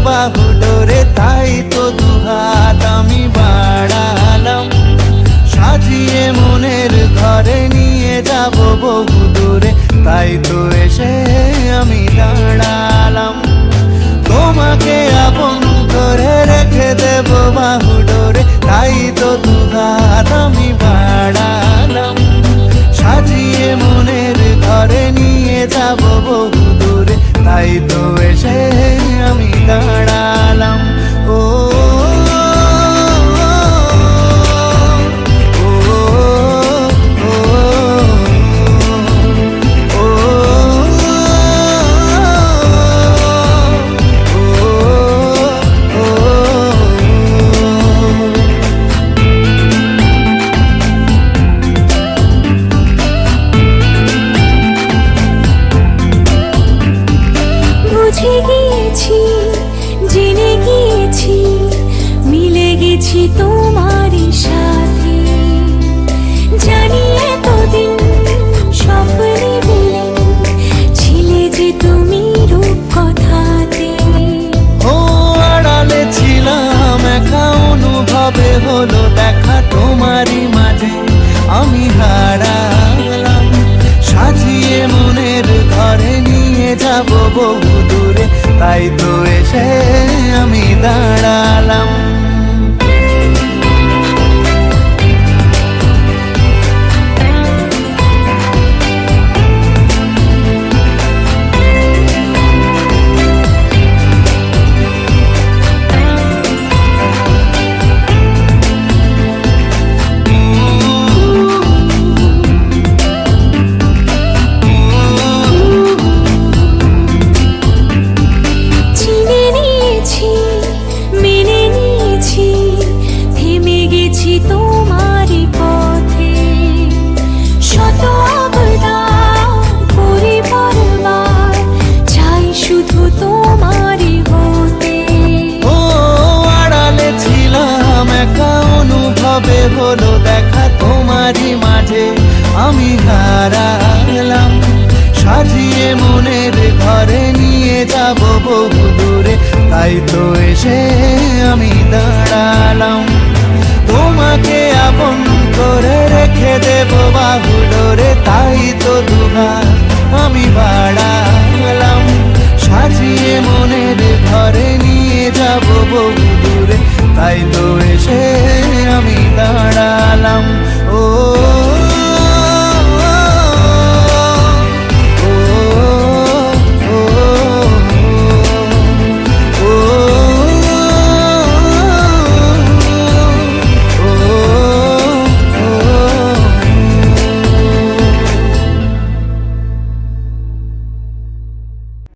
বাহুডোরে তাই তো দুহাত আমি বাড়ালাম, সাজিয়ে মনের ঘরে নিয়ে যাব বহু দূরে, তাই তো এসে আমি দাঁড়ালাম। তোমাকে আপন করে রেখে দেব বাহুডোরে, তাই তো দুহাত আমি বাড়ালাম, সাজিয়ে মনের ঘরে নিয়ে যাব বহু দূরে, তাই তো এসে আমি দাঁড়ালাম। ও বুঝে গিয়েছি, জেনে গিয়েছি, মিলে গেছি তোমারই সাথে, জানি এতদিন স্বপ্নে বিলীন ছিলে যে তুমি রূপকথাতে। ও আড়ালে ছিলাম একা, অনুভবে হলো দেখা তোমারই মাঝে আমি হারালাম, সাজিয়ে মনের ঘরে নিয়ে যাব বহু দূরে, তাই তো এসে আমি দাঁড়ালাম। তোমারই পথে শত আবদার করে বারবার চাই শুধু তোমারই হতে। ও আড়ালে ছিলাম একা, অনুভবে হলো দেখা তোমারই মাঝে আমি হারালাম, সাজিয়ে মনের ঘরে নিয়ে যাব বহু দূরে, তাই তো এসে আমি দাঁড়ালাম। তোমাকে আপন করে রেখে দেব বাহুডোরে, তাই তো দুহাত আমি বাড়ালাম, সাজিয়ে মনের ঘরে নিয়ে যাব বহু দূরে, তাই তো এসে আমি দাঁড়ালাম। ও